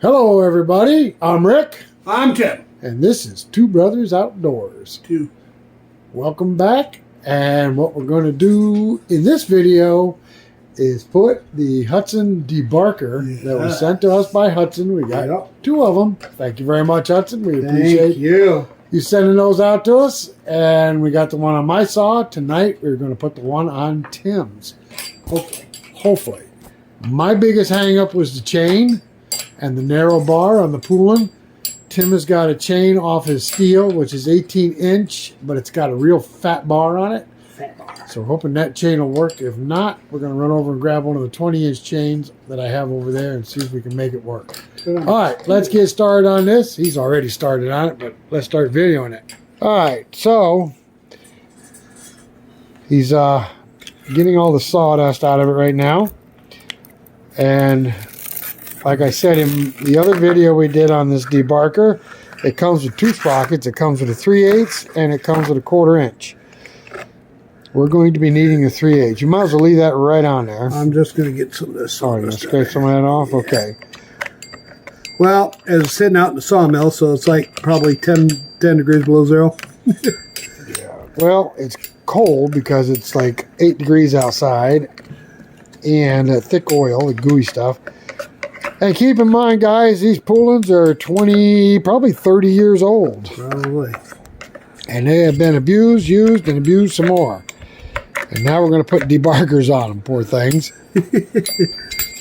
Hello everybody, I'm Rick. I'm Tim. And this is Two Brothers Outdoors. Welcome back, and what we're going to do in this video is put the Hud-son debarker that was sent to us by Hud-son. We got two of them. Thank you very much, Hud-son. We appreciate you sending those out to us. And we got the one on my saw. Tonight we're going to put the one on Tim's. Hopefully. My biggest hang up was the chain and the narrow bar on the pulling. Tim has got a chain off his steel, which is 18-inch, but it's got a real fat bar on it. So we're hoping that chain will work. If not, we're going to run over and grab one of the 20-inch chains that I have over there and see if we can make it work. All right, let's get started on this. He's already started on it, but let's start videoing it. All right, so he's getting all the sawdust out of it right now. And like I said in the other video we did on this debarker, it comes with two sprockets. It comes with a 3/8 and it comes with a 1/4 inch. We're going to be needing a 3/8. You might as well leave that right on there. I'm just going to get some of this. Oh, you're going to scrape some of that off? Yeah. Okay. Well, it's sitting out in the sawmill, so it's like probably 10 degrees below zero. Yeah. Well, it's cold because it's like 8 degrees outside and thick oil, the gooey stuff. And keep in mind, guys, these pullings are 20, probably 30 years old. Probably. And they have been abused, used, and abused some more. And now we're going to put debarkers on them, poor things.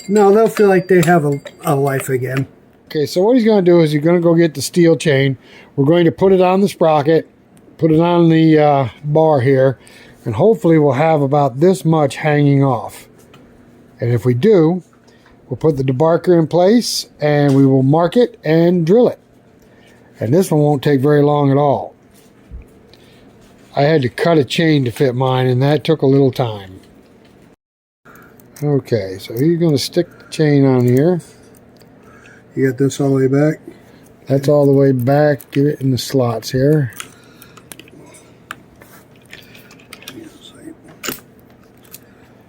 No, they'll feel like they have a life again. Okay, so what he's going to do is he's going to go get the steel chain. We're going to put it on the sprocket, put it on the bar here, and hopefully we'll have about this much hanging off. And if we do, we'll put the debarker in place and we will mark it and drill it. And this one won't take very long at all. I had to cut a chain to fit mine and that took a little time. Okay, so you're going to stick the chain on here. You got this all the way back? That's all the way back. Get it in the slots here.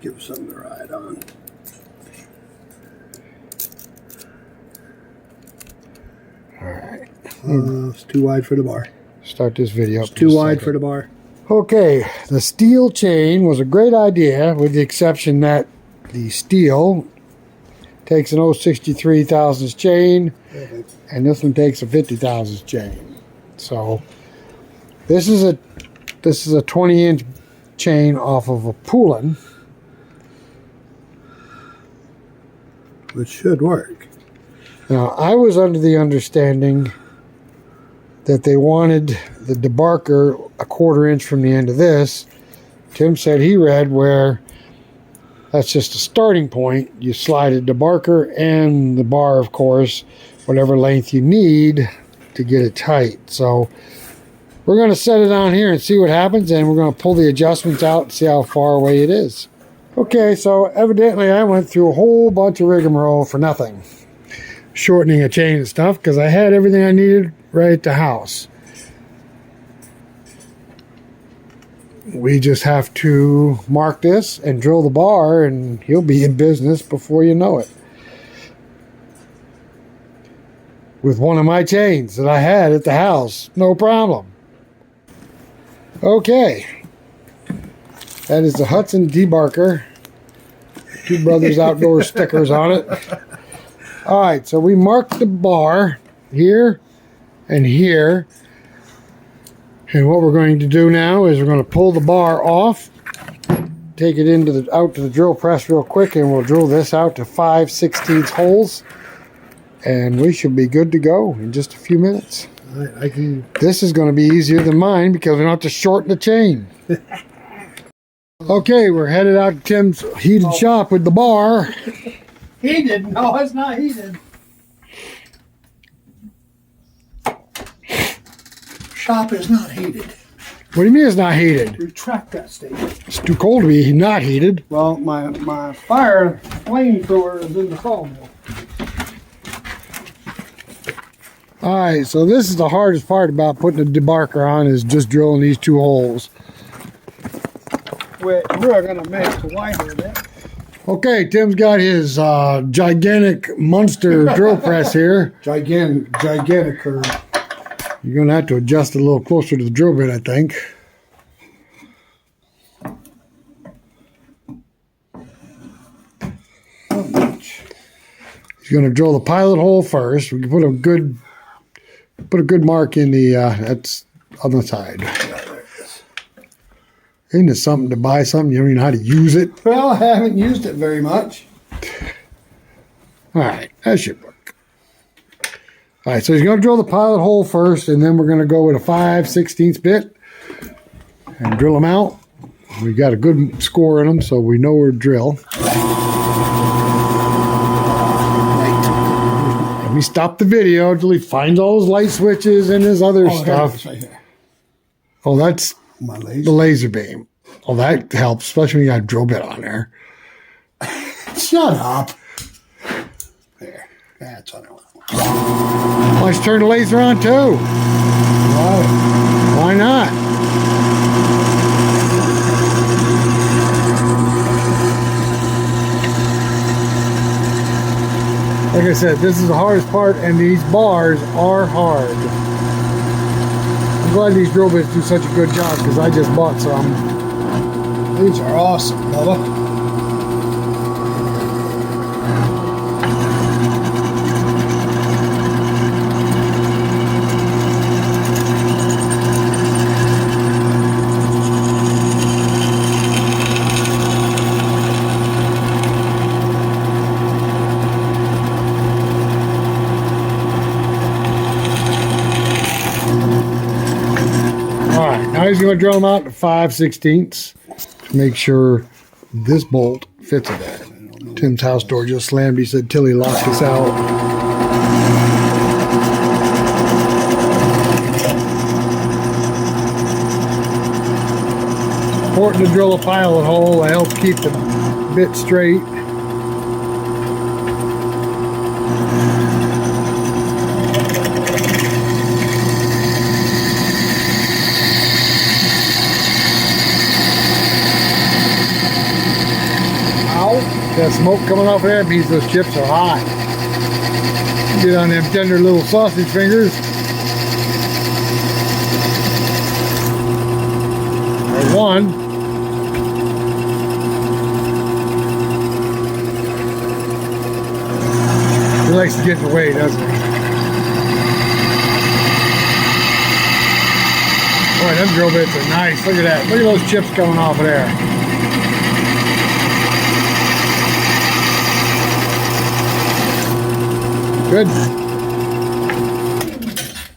Give something to ride on. Alright. It's too wide for the bar. Start this video up. It's too wide for the bar. Okay, the steel chain was a great idea with the exception that the steel takes an 0.63 thousandths chain and this one takes a 50 thousandths chain. So this is a 20-inch chain off of a pulling. Which should work. Now, I was under the understanding that they wanted the debarker a 1/4 inch from the end of this. Tim said he read where that's just a starting point. You slide a debarker and the bar, of course, whatever length you need to get it tight. So we're going to set it on here and see what happens, and we're going to pull the adjustments out and see how far away it is. Okay, so evidently I went through a whole bunch of rigmarole for nothing. Shortening a chain and stuff because I had everything I needed right at the house. We just have to mark this and drill the bar and he'll be in business before you know it. With one of my chains that I had at the house, no problem. Okay. That is the Hud-son debarker. Two Brothers Outdoors stickers on it. All right, so we marked the bar here and here. And what we're going to do now is we're going to pull the bar off, take it out to the drill press real quick, and we'll drill this out to 5/16 holes. And we should be good to go in just a few minutes. This is going to be easier than mine because we don't have to shorten the chain. Okay, we're headed out to Tim's heated shop with the bar. Heated? No, it's not heated. Shop is not heated. What do you mean it's not heated? Retract that statement. It's too cold to be not heated. Well, my fire flamethrower is in the sawmill. Alright, so this is the hardest part about putting a debarker on is just drilling these two holes. We're going to make it wider a bit. Okay, Tim's got his gigantic monster drill press here. Gigantic curve. You're going to have to adjust it a little closer to the drill bit, I think. He's going to drill the pilot hole first. We can put a good mark in the that's on the side. Isn't it something to buy something you don't even know how to use it? Well, I haven't used it very much. All right, that should work. All right, so he's going to drill the pilot hole first, and then we're going to go with a 5/16 bit and drill them out. We got a good score in them, so we know where to drill. Let me stop the video until he finds all his light switches and his other stuff. Right here. Oh, that's My laser. the laser beam. Oh, that helps, especially when you got a drill bit on there. Shut up. There. That's what I want. Why don't you turn the laser on too? Right. Why not? Like I said, this is the hardest part, and these bars are hard. I'm glad these drill bits do such a good job because I just bought some. These are awesome, Bubba. Now he's going to drill them out to 5/16 to make sure this bolt fits it there. Tim's house door just slammed. He said Tilly locked us out. Important to drill a pilot hole to help keep the bit straight. That smoke coming off of that means those chips are hot. Get on them tender little sausage fingers. There's one. He likes to get in the way, doesn't he? Boy, them drill bits are nice. Look at that. Look at those chips coming off of there. Good.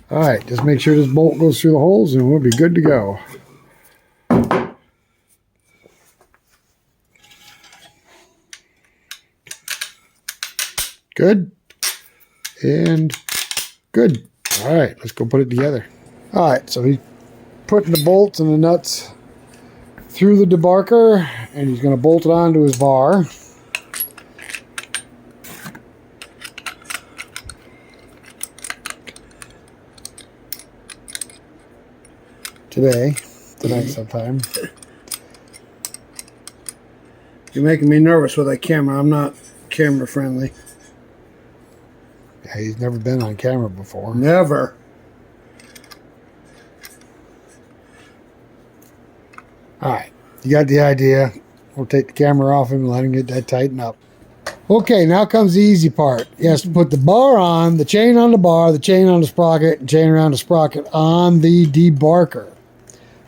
All right, just make sure this bolt goes through the holes and we'll be good to go. Good. And good. All right, let's go put it together. All right, so he's putting the bolts and the nuts through the debarker, and he's going to bolt it onto his bar. Tonight sometime. You're making me nervous with that camera. I'm not camera friendly. Yeah, he's never been on camera before. Never. All right, you got the idea. We'll take the camera off him and let him get that tightened up. Okay, now comes the easy part. He has to put the bar on, the chain on the bar, the chain on the sprocket, and chain around the sprocket on the debarker.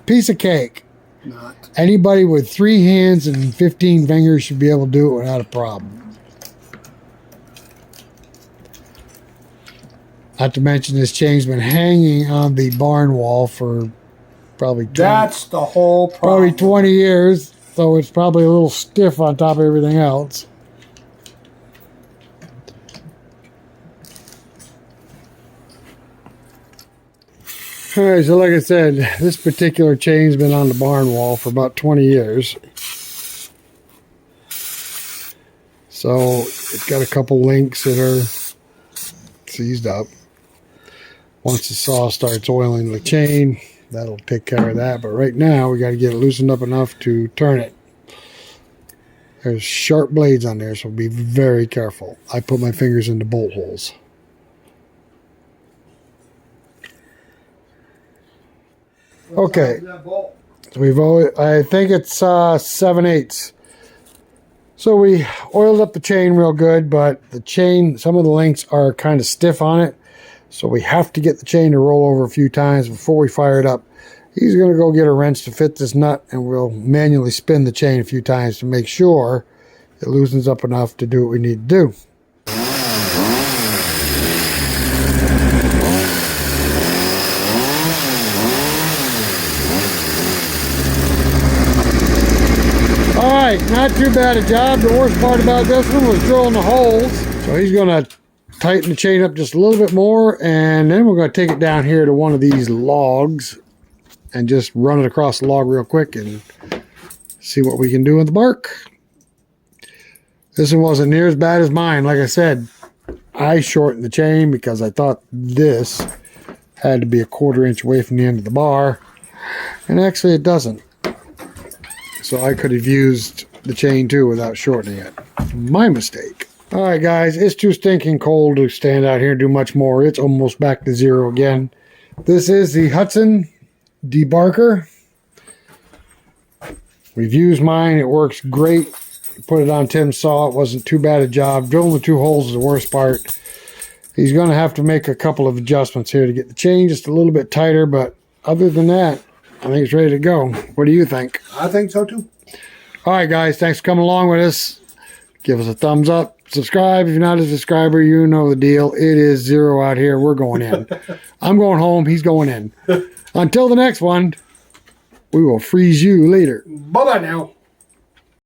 Piece of cake. Not. Anybody with 3 hands and 15 fingers should be able to do it without a problem. Not to mention this chain's been hanging on the barn wall for probably 20, That's the whole problem. probably 20 years, so it's probably a little stiff on top of everything else. All right, so like I said, this particular chain's been on the barn wall for about 20 years. So it's got a couple links that are seized up. Once the saw starts oiling the chain, that'll take care of that. But right now, we got to get it loosened up enough to turn it. There's sharp blades on there, so be very careful. I put my fingers into bolt holes. Okay. So we've always, I think it's 7/8. So we oiled up the chain real good, but the chain, some of the links are kind of stiff on it. So we have to get the chain to roll over a few times before we fire it up. He's going to go get a wrench to fit this nut, and we'll manually spin the chain a few times to make sure it loosens up enough to do what we need to do. Alright, not too bad a job. The worst part about this one was drilling the holes. So he's going to tighten the chain up just a little bit more, and then we're going to take it down here to one of these logs and just run it across the log real quick and see what we can do with the bark. This one wasn't near as bad as mine. Like I said, I shortened the chain because I thought this had to be a 1/4 inch away from the end of the bar, and actually it doesn't. So I could have used the chain too without shortening it. My mistake. Alright guys, it's too stinking cold to stand out here and do much more. It's almost back to zero again. This is the Hud-son Debarker. We've used mine. It works great. Put it on Tim's saw. It wasn't too bad a job. Drilling the 2 holes is the worst part. He's going to have to make a couple of adjustments here to get the chain just a little bit tighter, but other than that, I think it's ready to go. What do you think? I think so too. Alright guys, thanks for coming along with us. Give us a thumbs up. Subscribe. If you're not a subscriber, you know the deal. It is 0 out here. We're going in. I'm going home. He's going in. Until the next one, we will freeze you later. Bye-bye now.